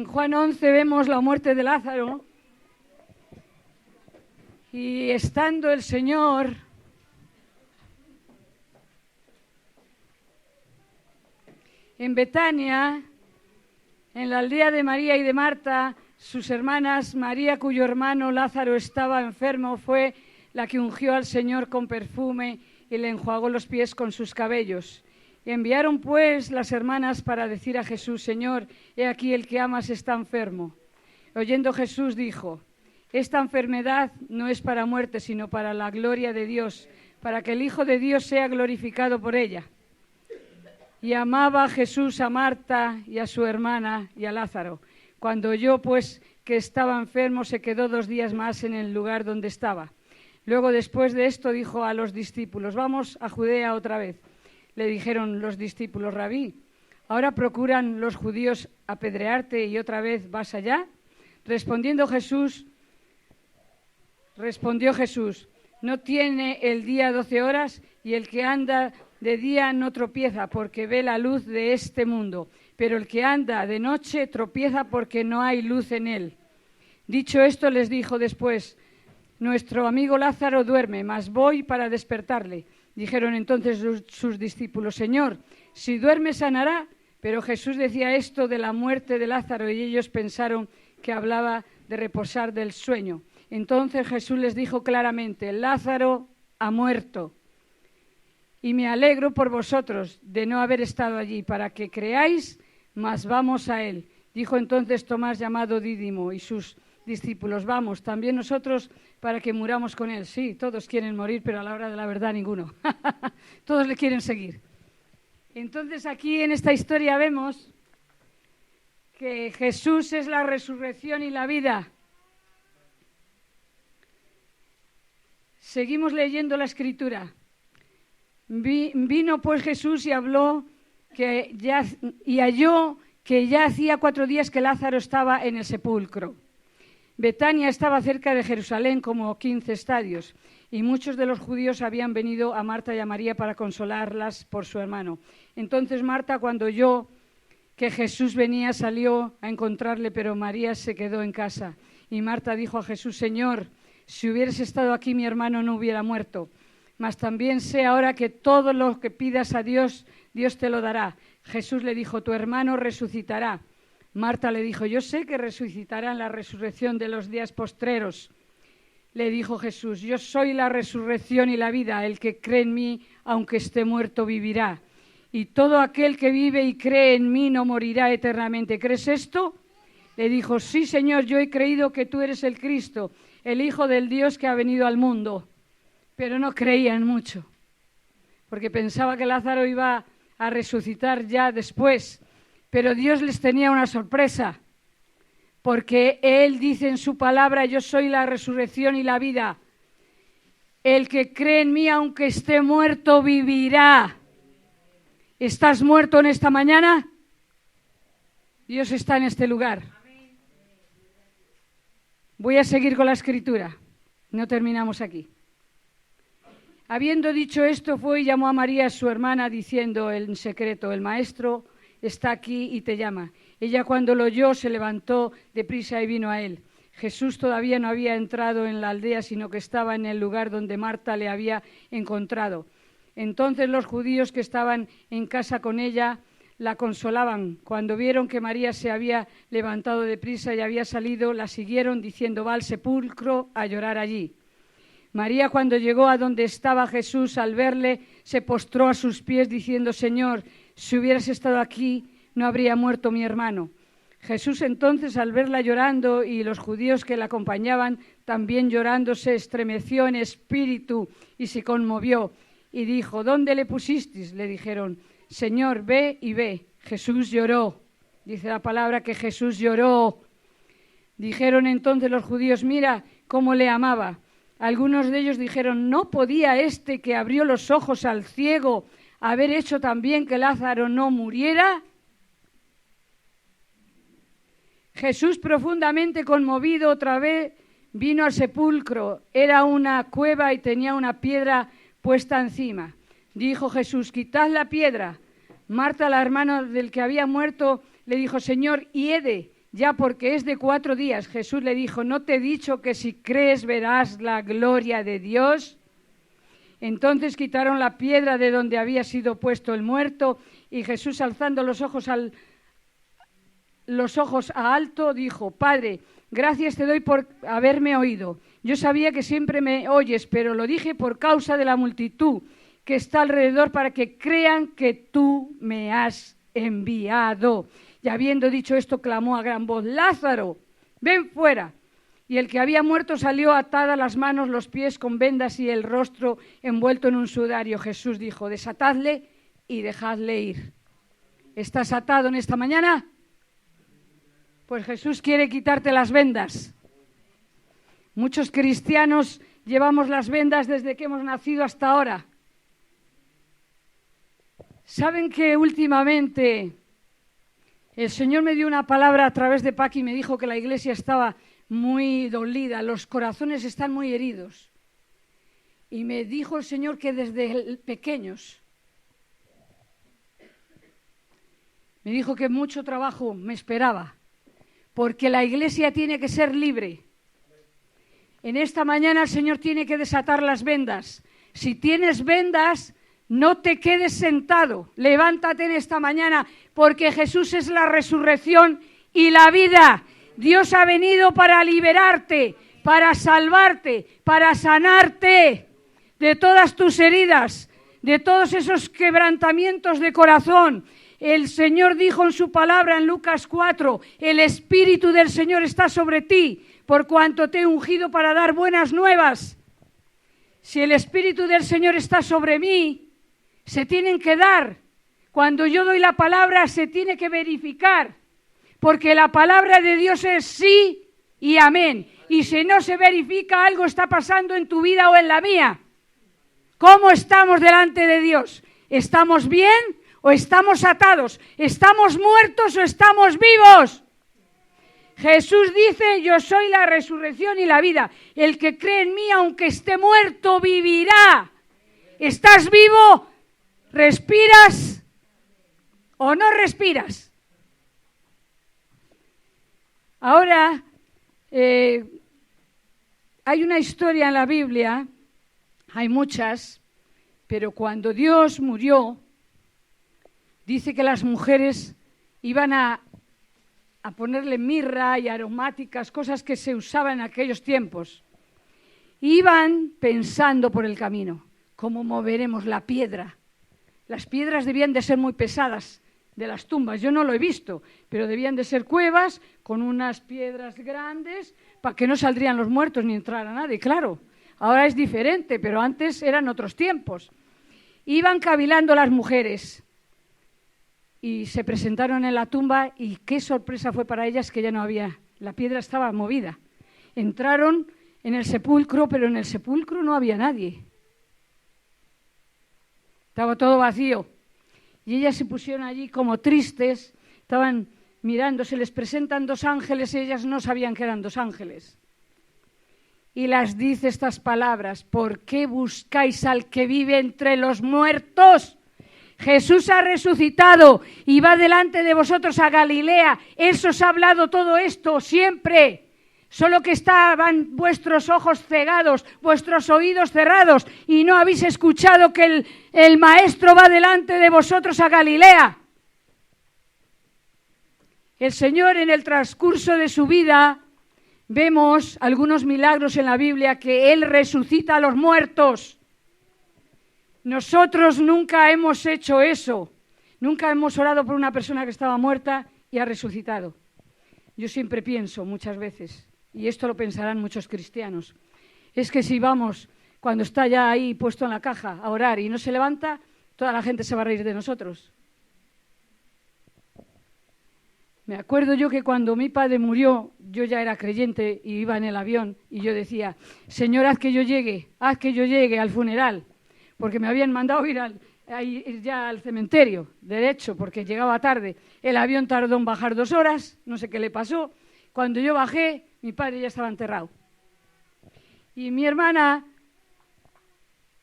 En Juan 11 vemos la muerte de Lázaro y estando el Señor en Betania, en la aldea de María y de Marta, sus hermanas, María, cuyo hermano Lázaro estaba enfermo, fue la que ungió al Señor con perfume y le enjuagó los pies con sus cabellos. Y enviaron pues las hermanas para decir a Jesús: Señor, he aquí el que amas está enfermo. Oyendo Jesús dijo: esta enfermedad no es para muerte, sino para la gloria de Dios, para que el Hijo de Dios sea glorificado por ella. Y amaba Jesús a Marta y a su hermana y a Lázaro. Cuando oyó pues que estaba enfermo, se quedó 2 días más en el lugar donde estaba. Luego, después de esto, dijo a los discípulos: vamos a Judea otra vez. Le dijeron los discípulos: Rabí, ¿ahora procuran los judíos apedrearte y otra vez vas allá? Respondió Jesús: ¿no tiene el día 12 horas? Y el que anda de día no tropieza, porque ve la luz de este mundo, pero el que anda de noche tropieza porque no hay luz en él. Dicho esto, les dijo después: nuestro amigo Lázaro duerme, mas voy para despertarle. Dijeron entonces sus discípulos: Señor, si duerme sanará. Pero Jesús decía esto de la muerte de Lázaro y ellos pensaron que hablaba de reposar del sueño. Entonces Jesús les dijo claramente: Lázaro ha muerto. Y me alegro por vosotros de no haber estado allí, para que creáis, mas vamos a él. Dijo entonces Tomás, llamado Dídimo, y sus discípulos: vamos, también nosotros, para que muramos con él. Sí, todos quieren morir, pero a la hora de la verdad ninguno. Todos le quieren seguir. Entonces aquí en esta historia vemos que Jesús es la resurrección y la vida. Seguimos leyendo la Escritura. Vino pues Jesús y habló y halló que ya hacía 4 días que Lázaro estaba en el sepulcro. Betania estaba cerca de Jerusalén, como 15 estadios, y muchos de los judíos habían venido a Marta y a María para consolarlas por su hermano. Entonces Marta, cuando oyó que Jesús venía, salió a encontrarle, pero María se quedó en casa. Y Marta dijo a Jesús: Señor, si hubieras estado aquí, mi hermano no hubiera muerto. Mas también sé ahora que todo lo que pidas a Dios, Dios te lo dará. Jesús le dijo: tu hermano resucitará. Marta le dijo: yo sé que resucitará en la resurrección de los días postreros. Le dijo Jesús: yo soy la resurrección y la vida. El que cree en mí, aunque esté muerto, vivirá. Y todo aquel que vive y cree en mí no morirá eternamente. ¿Crees esto? Le dijo: sí, Señor, yo he creído que tú eres el Cristo, el Hijo del Dios que ha venido al mundo. Pero no creían mucho, porque pensaba que Lázaro iba a resucitar ya después. Pero Dios les tenía una sorpresa, porque Él dice en su palabra: yo soy la resurrección y la vida. El que cree en mí, aunque esté muerto, vivirá. ¿Estás muerto en esta mañana? Dios está en este lugar. Voy a seguir con la Escritura. No terminamos aquí. Habiendo dicho esto, fue y llamó a María, su hermana, diciendo en secreto: el maestro está aquí y te llama. Ella, cuando lo oyó, se levantó deprisa y vino a él. Jesús todavía no había entrado en la aldea, sino que estaba en el lugar donde Marta le había encontrado. Entonces los judíos que estaban en casa con ella la consolaban. Cuando vieron que María se había levantado deprisa y había salido, la siguieron diciendo: va al sepulcro a llorar allí. María, cuando llegó a donde estaba Jesús, al verle, se postró a sus pies diciendo: Señor, si hubieras estado aquí, no habría muerto mi hermano. Jesús entonces, al verla llorando y los judíos que la acompañaban también llorando, se estremeció en espíritu y se conmovió y dijo: ¿dónde le pusisteis? Le dijeron: Señor, ve y ve. Jesús lloró. Dice la palabra que Jesús lloró. Dijeron entonces los judíos: mira cómo le amaba. Algunos de ellos dijeron: ¿no podía este que abrió los ojos al ciego haber hecho también que Lázaro no muriera? Jesús, profundamente conmovido, otra vez vino al sepulcro. Era una cueva y tenía una piedra puesta encima. Dijo Jesús: quitad la piedra. Marta, la hermana del que había muerto, le dijo: Señor, hiede, ya porque es de 4 días. Jesús le dijo, ¿no te he dicho que si crees verás la gloria de Dios? Entonces quitaron la piedra de donde había sido puesto el muerto, y Jesús, alzando los ojos a alto, dijo, Padre, gracias te doy por haberme oído. Yo sabía que siempre me oyes, pero lo dije por causa de la multitud que está alrededor, para que crean que tú me has enviado. Y habiendo dicho esto, clamó a gran voz, Lázaro, ven fuera. Y el que había muerto salió, atadas las manos, los pies con vendas y el rostro envuelto en un sudario. Jesús dijo, desatadle y dejadle ir. ¿Estás atado en esta mañana? Pues Jesús quiere quitarte las vendas. Muchos cristianos llevamos las vendas desde que hemos nacido hasta ahora. ¿Saben que últimamente el Señor me dio una palabra a través de Paqui y me dijo que la iglesia estaba muy dolida, los corazones están muy heridos? Y me dijo el Señor que desde pequeños, me dijo que mucho trabajo me esperaba, porque la iglesia tiene que ser libre. En esta mañana el Señor tiene que desatar las vendas. Si tienes vendas, no te quedes sentado, levántate en esta mañana, porque Jesús es la resurrección y la vida. Dios ha venido para liberarte, para salvarte, para sanarte de todas tus heridas, de todos esos quebrantamientos de corazón. El Señor dijo en su palabra en Lucas 4, el Espíritu del Señor está sobre ti, por cuanto te he ungido para dar buenas nuevas. Si el Espíritu del Señor está sobre mí, se tienen que dar. Cuando yo doy la palabra, se tiene que verificar, porque la palabra de Dios es sí y amén. Y si no se verifica, algo está pasando en tu vida o en la mía. ¿Cómo estamos delante de Dios? ¿Estamos bien o estamos atados? ¿Estamos muertos o estamos vivos? Jesús dice, yo soy la resurrección y la vida. El que cree en mí, aunque esté muerto, vivirá. ¿Estás vivo? ¿Respiras o no respiras? Ahora, hay una historia en la Biblia, hay muchas, pero cuando Dios murió, dice que las mujeres iban a ponerle mirra y aromáticas, cosas que se usaban en aquellos tiempos. Iban pensando por el camino, ¿cómo moveremos la piedra? Las piedras debían de ser muy pesadas de las tumbas, yo no lo he visto, pero debían de ser cuevas con unas piedras grandes para que no saldrían los muertos ni entrara nadie, claro. Ahora es diferente, pero antes eran otros tiempos. Iban cavilando las mujeres y se presentaron en la tumba y qué sorpresa fue para ellas que ya no había, la piedra estaba movida. Entraron en el sepulcro, pero en el sepulcro no había nadie. Estaba todo vacío. Y ellas se pusieron allí como tristes, estaban mirando, se les presentan 2 ángeles y ellas no sabían que eran 2 ángeles. Y las dice estas palabras, ¿por qué buscáis al que vive entre los muertos? Jesús ha resucitado y va delante de vosotros a Galilea. Él os ha hablado todo esto siempre. Solo que estaban vuestros ojos cegados, vuestros oídos cerrados y no habéis escuchado que el Maestro va delante de vosotros a Galilea. El Señor, en el transcurso de su vida, vemos algunos milagros en la Biblia, que Él resucita a los muertos. Nosotros nunca hemos hecho eso. Nunca hemos orado por una persona que estaba muerta y ha resucitado. Yo siempre pienso muchas veces, y esto lo pensarán muchos cristianos, es que si vamos, cuando está ya ahí puesto en la caja, a orar y no se levanta, toda la gente se va a reír de nosotros. Me acuerdo yo que cuando mi padre murió, yo ya era creyente y iba en el avión y yo decía, Señor, haz que yo llegue al funeral, porque me habían mandado ir ya al cementerio, derecho, porque llegaba tarde. El avión tardó en bajar 2 horas, no sé qué le pasó. Cuando yo bajé, mi padre ya estaba enterrado. Y mi hermana,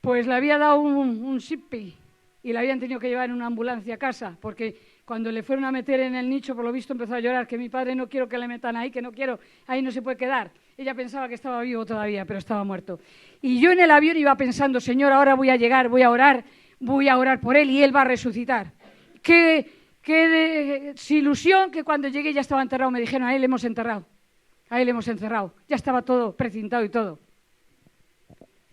pues le había dado un sipi y la habían tenido que llevar en una ambulancia a casa, porque Cuando le fueron a meter en el nicho, por lo visto empezó a llorar, que mi padre no quiero que le metan ahí, que no quiero, ahí no se puede quedar. Ella pensaba que estaba vivo todavía, pero estaba muerto. Y yo en el avión iba pensando, Señor, ahora voy a llegar, voy a orar por él y él va a resucitar. Qué desilusión que cuando llegué ya estaba enterrado. Me dijeron, ahí le hemos enterrado, ya estaba todo precintado y todo.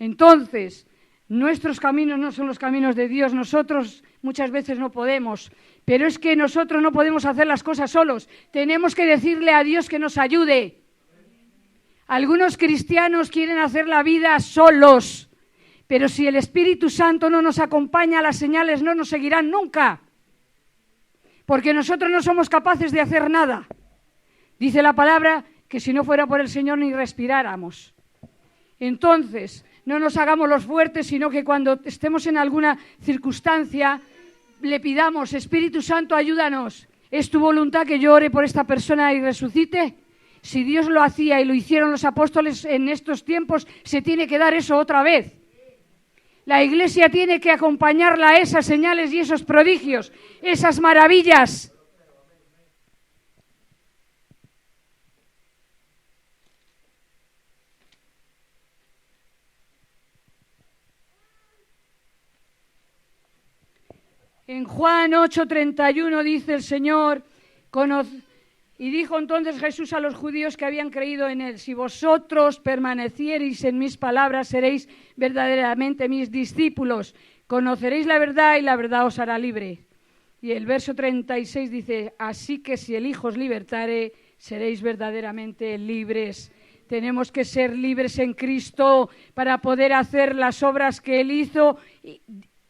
Entonces, nuestros caminos no son los caminos de Dios. Nosotros muchas veces no podemos, pero es que nosotros no podemos hacer las cosas solos. Tenemos que decirle a Dios que nos ayude. Algunos cristianos quieren hacer la vida solos, pero si el Espíritu Santo no nos acompaña, las señales no nos seguirán nunca, porque nosotros no somos capaces de hacer nada. Dice la palabra que si no fuera por el Señor ni respiráramos. Entonces, no nos hagamos los fuertes, sino que cuando estemos en alguna circunstancia, le pidamos, Espíritu Santo, ayúdanos. ¿Es tu voluntad que yo ore por esta persona y resucite? Si Dios lo hacía y lo hicieron los apóstoles en estos tiempos, se tiene que dar eso otra vez. La Iglesia tiene que acompañarla a esas señales y esos prodigios, esas maravillas. En Juan 8:31 dice el Señor, y dijo entonces Jesús a los judíos que habían creído en él, si vosotros permaneciereis en mis palabras, seréis verdaderamente mis discípulos, conoceréis la verdad y la verdad os hará libre. Y el verso 36 dice, así que si el Hijo os libertare, seréis verdaderamente libres. Tenemos que ser libres en Cristo para poder hacer las obras que Él hizo.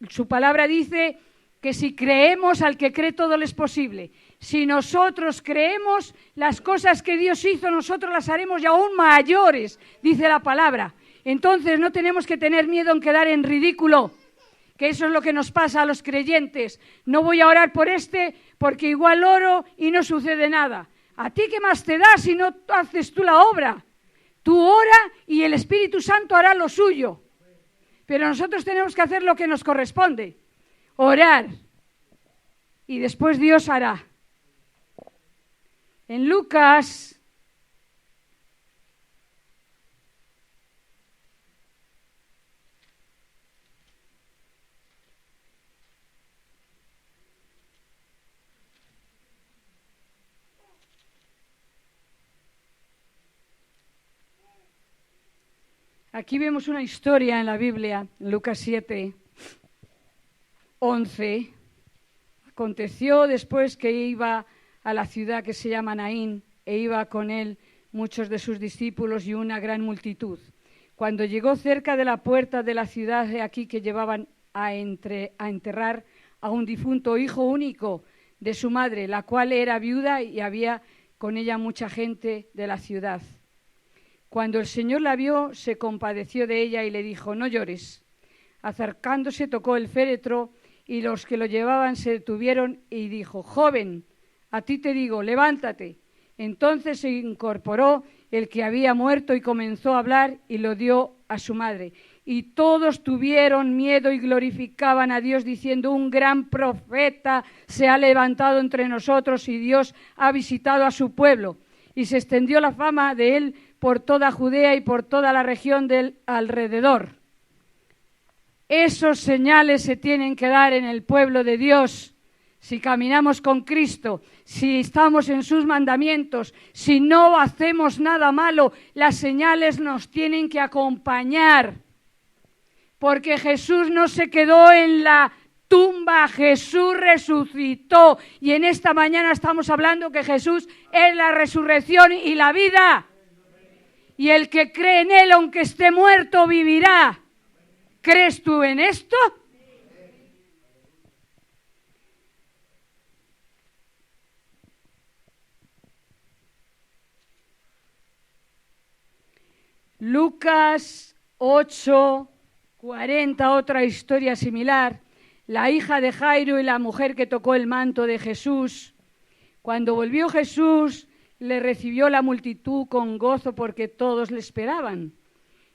Su palabra dice que si creemos, al que cree todo le es posible. Si nosotros creemos, las cosas que Dios hizo, nosotros las haremos y aún mayores, dice la palabra. Entonces no tenemos que tener miedo en quedar en ridículo, que eso es lo que nos pasa a los creyentes. No voy a orar por porque igual oro y no sucede nada. ¿A ti qué más te da si no haces tú la obra? Tú ora y el Espíritu Santo hará lo suyo. Pero nosotros tenemos que hacer lo que nos corresponde. Orar. Y después Dios hará. En Lucas aquí vemos una historia en la Biblia, en Lucas 7:11. Aconteció después que iba a la ciudad que se llama Naín, e iba con él muchos de sus discípulos y una gran multitud. Cuando llegó cerca de la puerta de la ciudad, he aquí que llevaban a enterrar a un difunto hijo único de su madre, la cual era viuda y había con ella mucha gente de la ciudad. Cuando el Señor la vio, se compadeció de ella y le dijo, no llores. Acercándose, tocó el féretro y los que lo llevaban se detuvieron y dijo, joven, a ti te digo, levántate. Entonces se incorporó el que había muerto y comenzó a hablar y lo dio a su madre. Y todos tuvieron miedo y glorificaban a Dios diciendo, un gran profeta se ha levantado entre nosotros y Dios ha visitado a su pueblo. Y se extendió la fama de él por toda Judea y por toda la región del alrededor. Esos señales se tienen que dar en el pueblo de Dios. Si caminamos con Cristo, si estamos en sus mandamientos, si no hacemos nada malo, las señales nos tienen que acompañar. Porque Jesús no se quedó en la tumba, Jesús resucitó. Y en esta mañana estamos hablando que Jesús es la resurrección y la vida. Y el que cree en Él, aunque esté muerto, vivirá. ¿Crees tú en esto? Lucas 8:40, otra historia similar. La hija de Jairo y la mujer que tocó el manto de Jesús. Cuando volvió Jesús, le recibió la multitud con gozo porque todos le esperaban.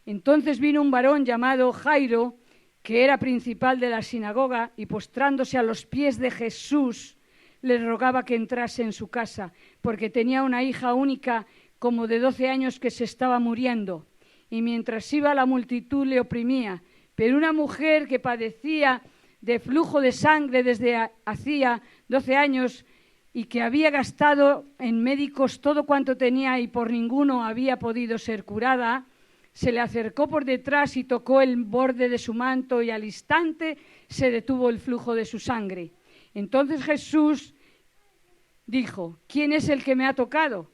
Entonces vino un varón llamado Jairo, que era principal de la sinagoga, y postrándose a los pies de Jesús, le rogaba que entrase en su casa, porque tenía una hija única como de 12 años que se estaba muriendo. Y mientras iba la multitud le oprimía. Pero una mujer que padecía de flujo de sangre desde hacía 12 años y que había gastado en médicos todo cuanto tenía y por ninguno había podido ser curada, se le acercó por detrás y tocó el borde de su manto y al instante se detuvo el flujo de su sangre. Entonces Jesús dijo: ¿quién es el que me ha tocado?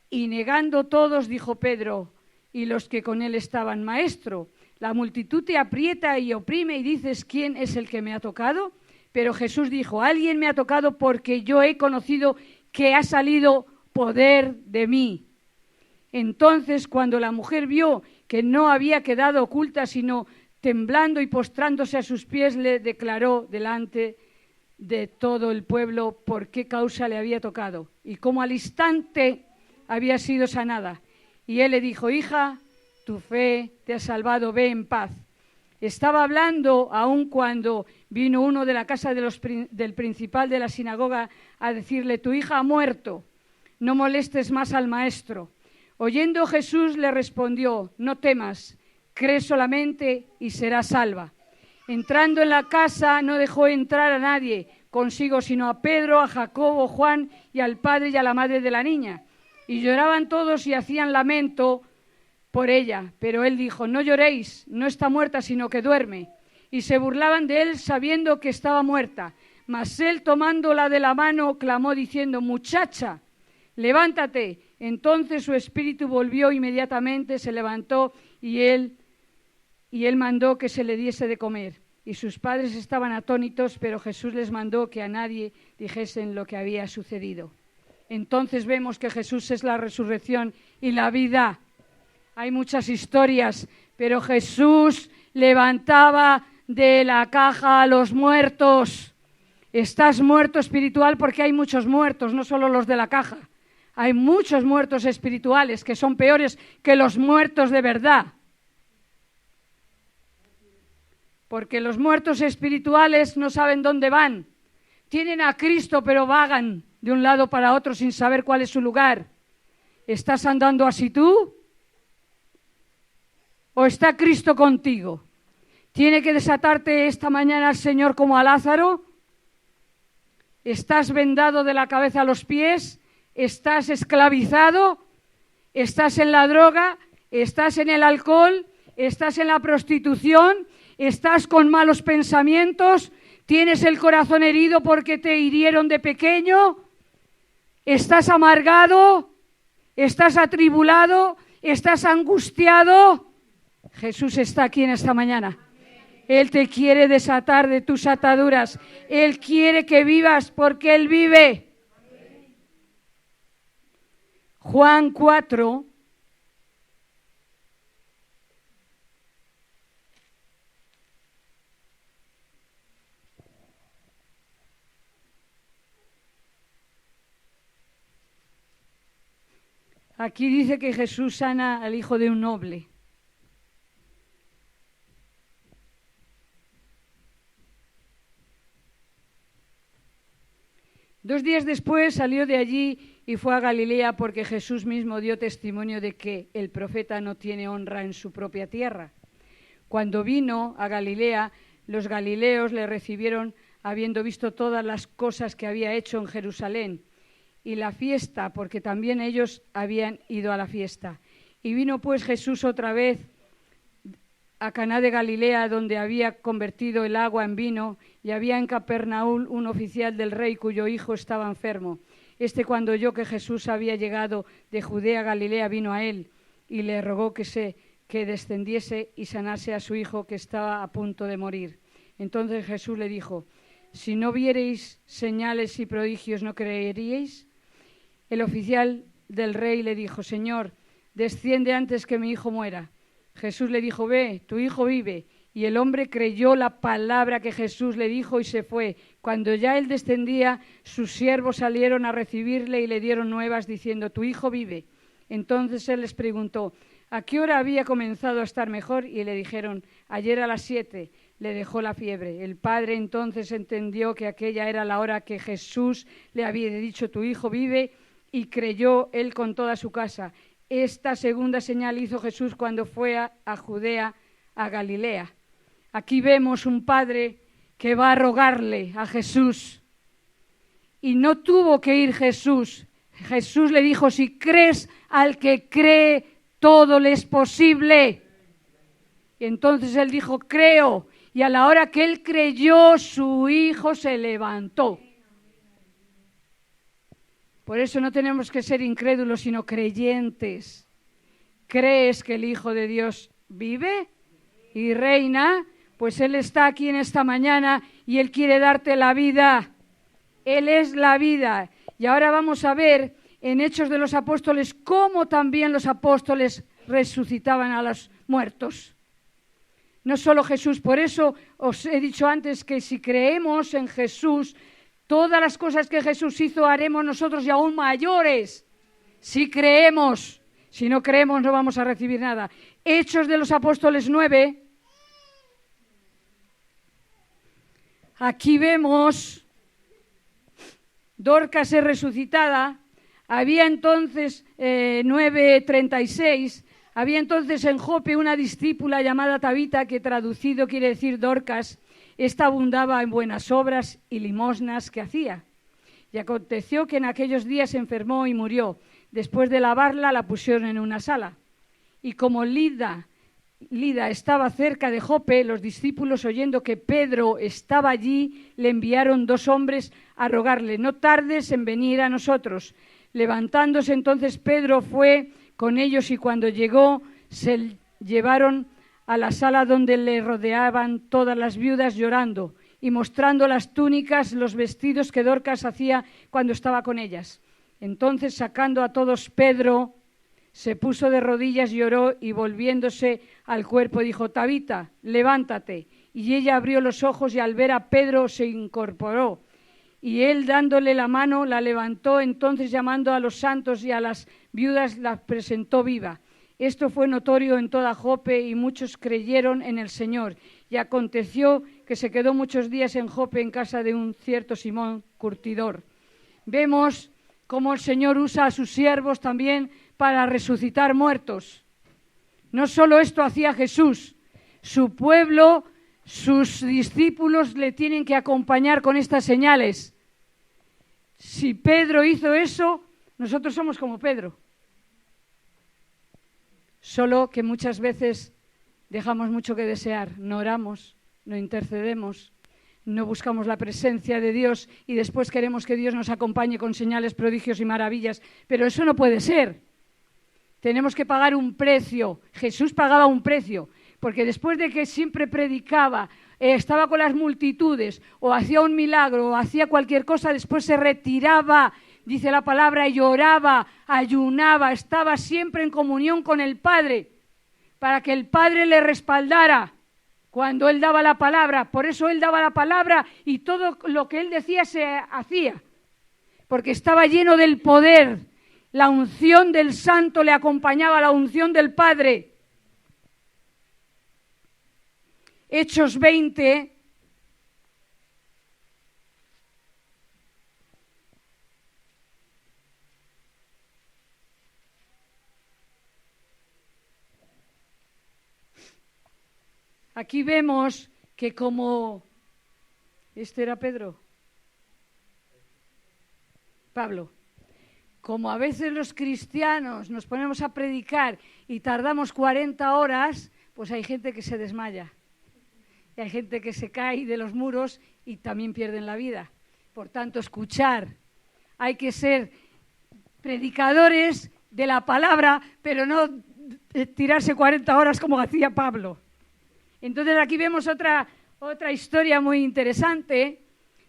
Y negando todos, dijo Pedro y los que con él estaban: Maestro, la multitud te aprieta y oprime y dices: ¿quién es el que me ha tocado? Pero Jesús dijo: alguien me ha tocado porque yo he conocido que ha salido poder de mí. Entonces, cuando la mujer vio que no había quedado oculta, sino temblando y postrándose a sus pies, le declaró delante de todo el pueblo por qué causa le había tocado y cómo al instante había sido sanada. Y él le dijo: hija, tu fe te ha salvado, ve en paz. Estaba hablando aún cuando vino uno de la casa del principal de la sinagoga a decirle: tu hija ha muerto, no molestes más al maestro. Oyendo Jesús le respondió: no temas, cree solamente y serás salva. Entrando en la casa no dejó entrar a nadie consigo, sino a Pedro, a Jacobo, Juan y al padre y a la madre de la niña. Y lloraban todos y hacían lamento por ella. Pero él dijo: no lloréis, no está muerta, sino que duerme. Y se burlaban de él sabiendo que estaba muerta. Mas él, tomándola de la mano, clamó diciendo: muchacha, levántate. Entonces su espíritu volvió inmediatamente, se levantó y él mandó que se le diese de comer. Y sus padres estaban atónitos, pero Jesús les mandó que a nadie dijesen lo que había sucedido. Entonces vemos que Jesús es la resurrección y la vida. Hay muchas historias, pero Jesús levantaba de la caja a los muertos. Estás muerto espiritual porque hay muchos muertos, no solo los de la caja. Hay muchos muertos espirituales que son peores que los muertos de verdad. Porque los muertos espirituales no saben dónde van. Tienen a Cristo, pero vagan de un lado para otro sin saber cuál es su lugar. ¿Estás andando así tú? ¿O está Cristo contigo? ¿Tiene que desatarte esta mañana el Señor como a Lázaro? ¿Estás vendado de la cabeza a los pies? ¿Estás esclavizado? ¿Estás en la droga? ¿Estás en el alcohol? ¿Estás en la prostitución? ¿Estás con malos pensamientos? ¿Tienes el corazón herido porque te hirieron de pequeño? ¿Estás amargado? ¿Estás atribulado? ¿Estás angustiado? Jesús está aquí en esta mañana. Él te quiere desatar de tus ataduras. Él quiere que vivas porque Él vive. Juan 4. Aquí dice que Jesús sana al hijo de un noble. Dos días después salió de allí y fue a Galilea, porque Jesús mismo dio testimonio de que el profeta no tiene honra en su propia tierra. Cuando vino a Galilea, los galileos le recibieron habiendo visto todas las cosas que había hecho en Jerusalén y la fiesta, porque también ellos habían ido a la fiesta. Y vino pues Jesús otra vez a Caná de Galilea, donde había convertido el agua en vino, y había en Capernaúm un oficial del rey cuyo hijo estaba enfermo. Cuando oyó que Jesús había llegado de Judea a Galilea, vino a él y le rogó que descendiese y sanase a su hijo, que estaba a punto de morir. Entonces Jesús le dijo: si no viereis señales y prodigios, ¿no creeríais? El oficial del rey le dijo: Señor, desciende antes que mi hijo muera. Jesús le dijo: ve, tu hijo vive. Y el hombre creyó la palabra que Jesús le dijo y se fue. Cuando ya él descendía, sus siervos salieron a recibirle y le dieron nuevas diciendo: tu hijo vive. Entonces él les preguntó: ¿a qué hora había comenzado a estar mejor? Y le dijeron: ayer a las 7. le dejó la fiebre. El padre entonces entendió que aquella era la hora que Jesús le había dicho: tu hijo vive, y creyó él con toda su casa. Esta segunda señal hizo Jesús cuando fue a Judea, a Galilea. Aquí vemos un padre que va a rogarle a Jesús. Y no tuvo que ir Jesús. Jesús le dijo: si crees, al que cree, todo le es posible. Y entonces él dijo: creo. Y a la hora que él creyó, su hijo se levantó. Por eso no tenemos que ser incrédulos, sino creyentes. ¿Crees que el Hijo de Dios vive y reina? Pues Él está aquí en esta mañana y Él quiere darte la vida. Él es la vida. Y ahora vamos a ver en Hechos de los Apóstoles cómo también los apóstoles resucitaban a los muertos. No solo Jesús. Por eso os he dicho antes que si creemos en Jesús, todas las cosas que Jesús hizo haremos nosotros y aún mayores. Si creemos. Si no creemos no vamos a recibir nada. Hechos de los Apóstoles 9. Aquí vemos Dorcas es resucitada. Había entonces 9:36. Había entonces en Jope una discípula llamada Tabita, que traducido quiere decir Dorcas. Esta abundaba en buenas obras y limosnas que hacía. Y aconteció que en aquellos días se enfermó y murió. Después de lavarla, la pusieron en una sala. Y como Lida estaba cerca de Jope, los discípulos, oyendo que Pedro estaba allí, le enviaron 2 hombres a rogarle: no tardes en venir a nosotros. Levantándose entonces Pedro fue con ellos, y cuando llegó se llevaron a la sala donde le rodeaban todas las viudas llorando y mostrando las túnicas, los vestidos que Dorcas hacía cuando estaba con ellas. Entonces, sacando a todos, Pedro se puso de rodillas y oró, y volviéndose al cuerpo dijo: Tabita, levántate. Y ella abrió los ojos y al ver a Pedro se incorporó. Y él, dándole la mano, la levantó. Entonces, llamando a los santos y a las viudas, la presentó viva. Esto fue notorio en toda Jope y muchos creyeron en el Señor. Y aconteció que se quedó muchos días en Jope en casa de un cierto Simón curtidor. Vemos cómo el Señor usa a sus siervos también para resucitar muertos. No solo esto hacía Jesús, su pueblo, sus discípulos le tienen que acompañar con estas señales. Si Pedro hizo eso, nosotros somos como Pedro. Solo que muchas veces dejamos mucho que desear, no oramos, no intercedemos, no buscamos la presencia de Dios y después queremos que Dios nos acompañe con señales, prodigios y maravillas. Pero eso no puede ser. Tenemos que pagar un precio. Jesús pagaba un precio, porque después de que siempre predicaba, estaba con las multitudes, o hacía un milagro, o hacía cualquier cosa, después se retiraba, dice la palabra, y oraba, ayunaba, estaba siempre en comunión con el Padre, para que el Padre le respaldara cuando Él daba la palabra. Por eso Él daba la palabra y todo lo que Él decía se hacía, porque estaba lleno del poder. La unción del Santo le acompañaba, la unción del Padre. Hechos 20. Aquí vemos que como... ¿Este era Pedro? Pablo. Como a veces los cristianos nos ponemos a predicar y tardamos 40 horas, pues hay gente que se desmaya. Y hay gente que se cae de los muros y también pierden la vida. Por tanto, escuchar. Hay que ser predicadores de la palabra, pero no tirarse 40 horas como hacía Pablo. Entonces aquí vemos otra historia muy interesante.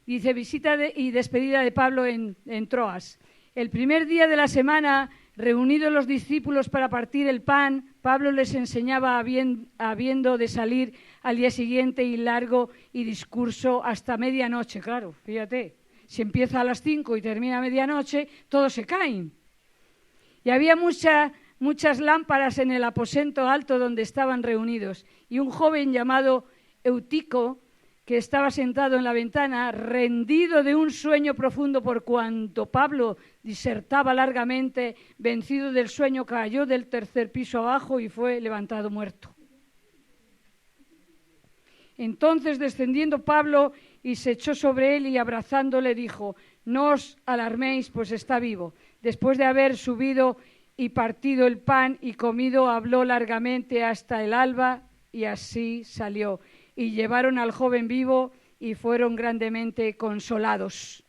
Dice: visita y despedida de Pablo en Troas. El primer día de la semana, reunidos los discípulos para partir el pan, Pablo les enseñaba habiendo de salir al día siguiente y largo y discurso hasta medianoche. Claro, fíjate, si empieza a las 5 y termina a medianoche, todos se caen. Y había muchas lámparas en el aposento alto donde estaban reunidos. Y un joven llamado Eutico, que estaba sentado en la ventana, rendido de un sueño profundo por cuanto Pablo disertaba largamente, vencido del sueño, cayó del tercer piso abajo y fue levantado muerto. Entonces, descendiendo Pablo y se echó sobre él y abrazándole dijo: no os alarméis, pues está vivo. Después de haber subido y partido el pan y comido, habló largamente hasta el alba y así salió. Y llevaron al joven vivo y fueron grandemente consolados.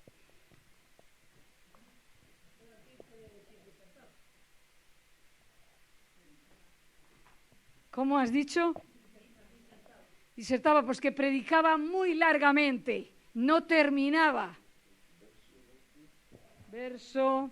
¿Cómo has dicho? Disertaba, pues que predicaba muy largamente, no terminaba. Verso.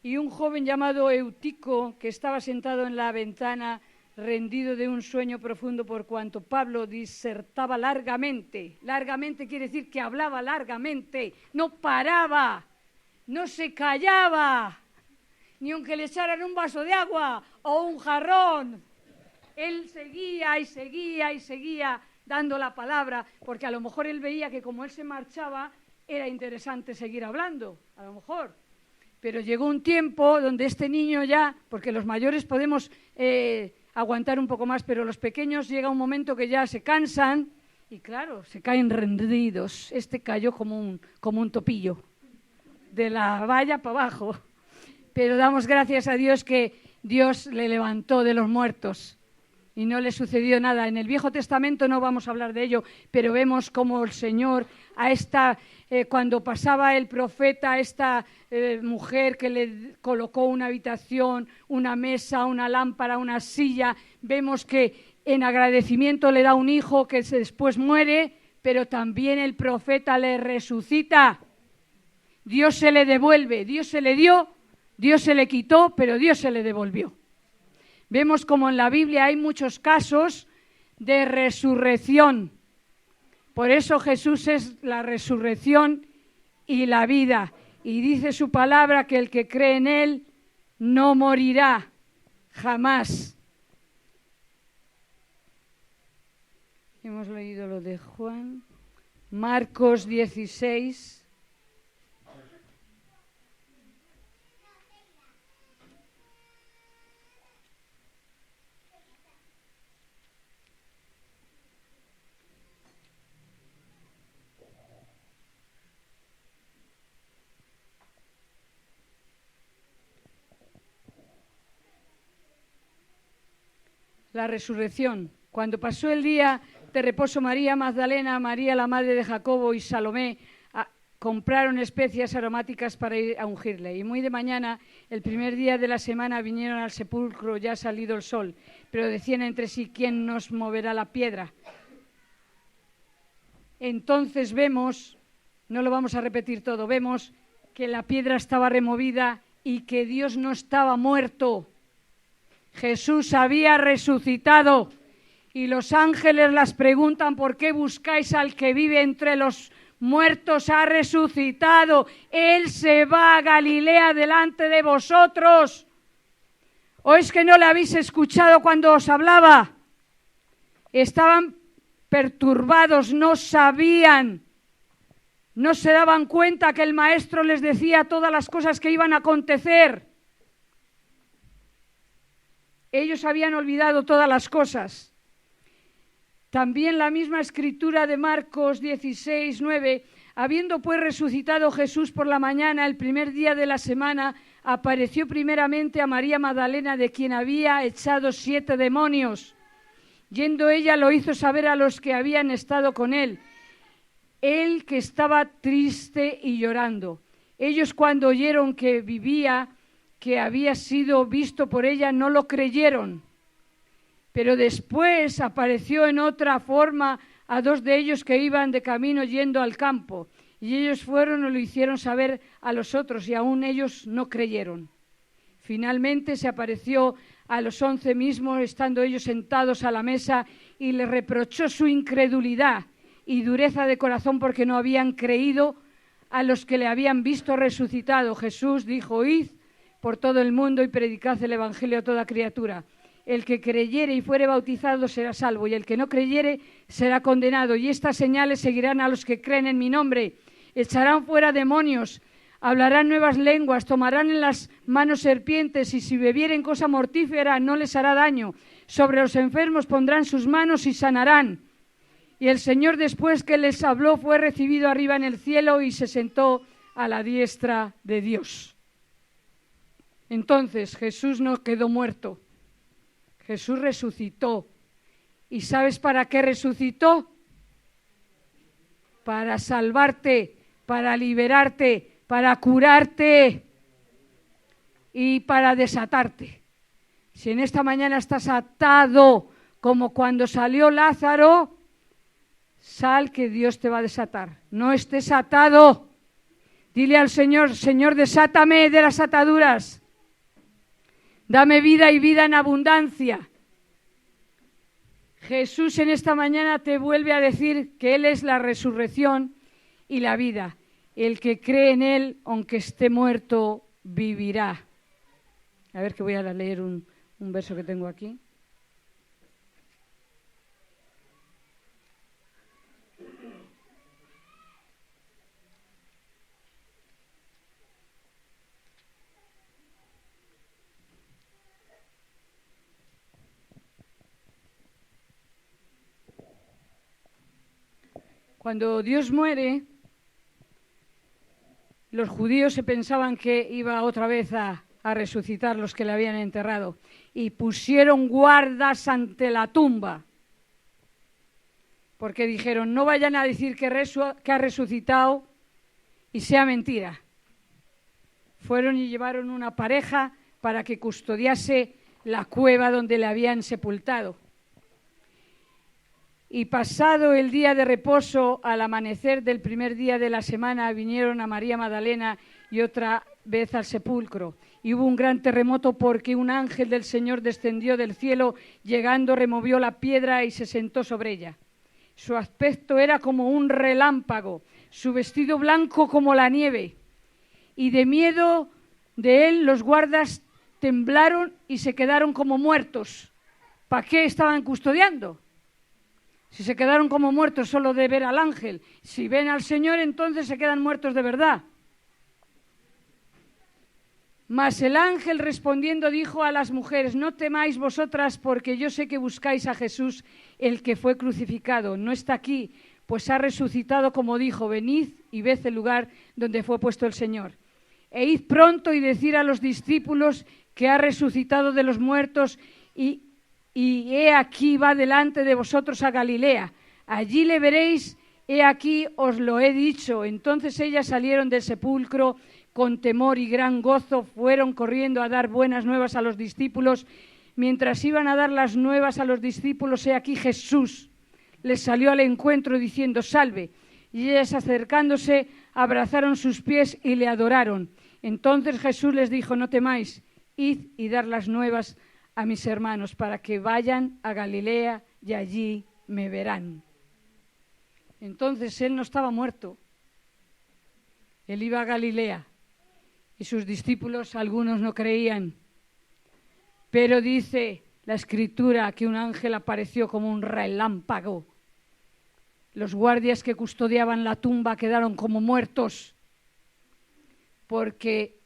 Y un joven llamado Eutico, que estaba sentado en la ventana, rendido de un sueño profundo por cuanto Pablo disertaba largamente. Largamente quiere decir que hablaba largamente, no paraba, no se callaba, ni aunque le echaran un vaso de agua o un jarrón. Él seguía y seguía y seguía dando la palabra, porque a lo mejor él veía que como él se marchaba, era interesante seguir hablando, a lo mejor. Pero llegó un tiempo donde este niño ya, porque los mayores podemos aguantar un poco más, pero los pequeños llega un momento que ya se cansan y claro, se caen rendidos. Este cayó como un topillo, de la valla para abajo. Pero damos gracias a Dios que Dios le levantó de los muertos y no le sucedió nada. En el Viejo Testamento no vamos a hablar de ello, pero vemos como el Señor a esta, cuando pasaba el profeta, a esta mujer que le colocó una habitación, una mesa, una lámpara, una silla, vemos que en agradecimiento le da un hijo que después muere, pero también el profeta le resucita. Dios se le devuelve, Dios se le dio, Dios se le quitó, pero Dios se le devolvió. Vemos como en la Biblia hay muchos casos de resurrección. Por eso Jesús es la resurrección y la vida. Y dice su palabra que el que cree en Él no morirá jamás. Hemos leído lo de Juan. Marcos 16. La resurrección. Cuando pasó el día de reposo, María Magdalena, María la madre de Jacobo y Salomé compraron especias aromáticas para ir a ungirle. Y muy de mañana, el primer día de la semana, vinieron al sepulcro ya salido el sol, pero decían entre sí: ¿quién nos moverá la piedra? Entonces vemos, no lo vamos a repetir todo, vemos que la piedra estaba removida y que Dios no estaba muerto. Jesús había resucitado y los ángeles las preguntan: ¿por qué buscáis al que vive entre los muertos? Ha resucitado, Él se va a Galilea delante de vosotros. ¿O es que no le habéis escuchado cuando os hablaba? Estaban perturbados, no sabían, no se daban cuenta que el maestro les decía todas las cosas que iban a acontecer. Ellos habían olvidado todas las cosas. También la misma escritura de Marcos 16, 9, habiendo pues resucitado Jesús por la mañana, el primer día de la semana, apareció primeramente a María Magdalena, de quien había echado 7 demonios. Yendo ella lo hizo saber a los que habían estado con él. Él que estaba triste y llorando. Ellos cuando oyeron que vivía, que había sido visto por ella, no lo creyeron. Pero después apareció en otra forma a 2 de ellos que iban de camino yendo al campo. Y ellos fueron y lo hicieron saber a los otros, y aún ellos no creyeron. Finalmente se apareció a los 11 mismos, estando ellos sentados a la mesa, y les reprochó su incredulidad y dureza de corazón, porque no habían creído a los que le habían visto resucitado. Jesús dijo: id por todo el mundo y predicad el evangelio a toda criatura. El que creyere y fuere bautizado será salvo, y el que no creyere será condenado. Y estas señales seguirán a los que creen en mi nombre. Echarán fuera demonios, hablarán nuevas lenguas, tomarán en las manos serpientes, y si bebieren cosa mortífera no les hará daño. Sobre los enfermos pondrán sus manos y sanarán. Y el Señor, después que les habló, fue recibido arriba en el cielo y se sentó a la diestra de Dios. Entonces Jesús no quedó muerto. Jesús resucitó. ¿Y sabes para qué resucitó? Para salvarte, para liberarte, para curarte y para desatarte. Si en esta mañana estás atado como cuando salió Lázaro, sal que Dios te va a desatar. No estés atado. Dile al Señor: Señor, desátame de las ataduras. Dame vida y vida en abundancia. Jesús en esta mañana te vuelve a decir que Él es la resurrección y la vida. El que cree en Él, aunque esté muerto, vivirá. A ver, que voy a leer un verso que tengo aquí. Cuando Dios muere, los judíos se pensaban que iba otra vez a resucitar los que le habían enterrado, y pusieron guardas ante la tumba, porque dijeron: no vayan a decir que ha resucitado y sea mentira. Fueron y llevaron una pareja para que custodiase la cueva donde le habían sepultado. Y pasado el día de reposo, al amanecer del primer día de la semana, vinieron a María Magdalena y otra vez al sepulcro. Y hubo un gran terremoto, porque un ángel del Señor descendió del cielo, llegando removió la piedra y se sentó sobre ella. Su aspecto era como un relámpago, su vestido blanco como la nieve. Y de miedo de él los guardas temblaron y se quedaron como muertos. ¿Para qué estaban custodiando? Si se quedaron como muertos solo de ver al ángel. Si ven al Señor, entonces se quedan muertos de verdad. Mas el ángel respondiendo dijo a las mujeres: no temáis vosotras, porque yo sé que buscáis a Jesús, el que fue crucificado. No está aquí, pues ha resucitado como dijo. Venid y ved el lugar donde fue puesto el Señor. E id pronto y decid a los discípulos que ha resucitado de los muertos, y he aquí va delante de vosotros a Galilea. Allí le veréis, he aquí os lo he dicho. Entonces ellas salieron del sepulcro con temor y gran gozo, fueron corriendo a dar buenas nuevas a los discípulos. Mientras iban a dar las nuevas a los discípulos, he aquí Jesús les salió al encuentro diciendo: salve. Y ellas, acercándose, abrazaron sus pies y le adoraron. Entonces Jesús les dijo: no temáis, id y dar las nuevas a mis hermanos, para que vayan a Galilea y allí me verán. Entonces él no estaba muerto, él iba a Galilea, y sus discípulos, algunos no creían, pero dice la Escritura que un ángel apareció como un relámpago. Los guardias que custodiaban la tumba quedaron como muertos, porque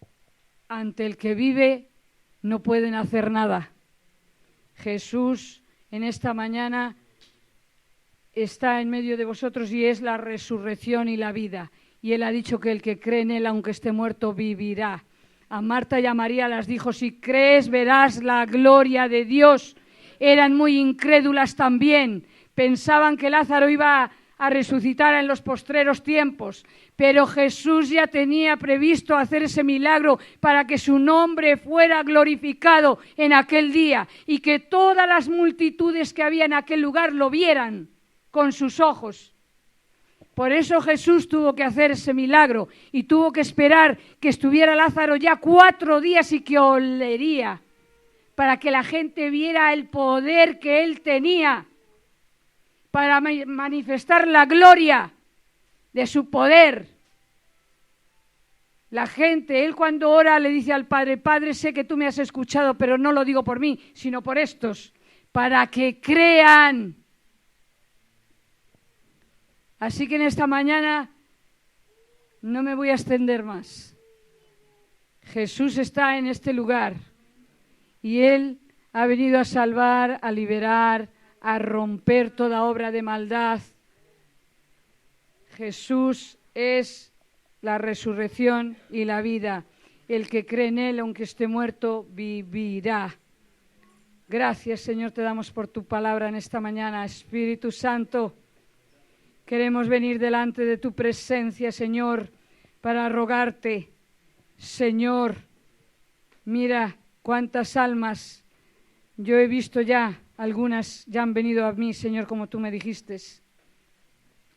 ante el que vive no pueden hacer nada. Jesús en esta mañana está en medio de vosotros y es la resurrección y la vida. Y Él ha dicho que el que cree en Él, aunque esté muerto, vivirá. A Marta y a María las dijo: si crees, verás la gloria de Dios. Eran muy incrédulas también. Pensaban que Lázaro iba a resucitar en los postreros tiempos, pero Jesús ya tenía previsto hacer ese milagro para que su nombre fuera glorificado en aquel día y que todas las multitudes que había en aquel lugar lo vieran con sus ojos. Por eso Jesús tuvo que hacer ese milagro y tuvo que esperar que estuviera Lázaro ya 4 días y que olería, para que la gente viera el poder que él tenía para manifestar la gloria de su poder. La gente, él cuando ora le dice al Padre, Padre, sé que tú me has escuchado, pero no lo digo por mí, sino por estos, para que crean. Así que en esta mañana no me voy a extender más. Jesús está en este lugar y Él ha venido a salvar, a liberar, a romper toda obra de maldad. Jesús es la resurrección y la vida. El que cree en Él, aunque esté muerto, vivirá. Gracias, Señor, te damos por tu palabra en esta mañana. Espíritu Santo, queremos venir delante de tu presencia, Señor, para rogarte, Señor, mira cuántas almas yo he visto ya, algunas ya han venido a mí, Señor, como tú me dijiste,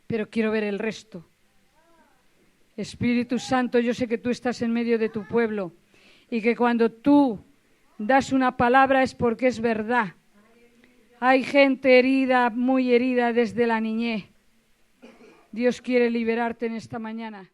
pero quiero ver el resto. Espíritu Santo, yo sé que tú estás en medio de tu pueblo y que cuando tú das una palabra es porque es verdad. Hay gente herida, muy herida desde la niñez. Dios quiere liberarte en esta mañana.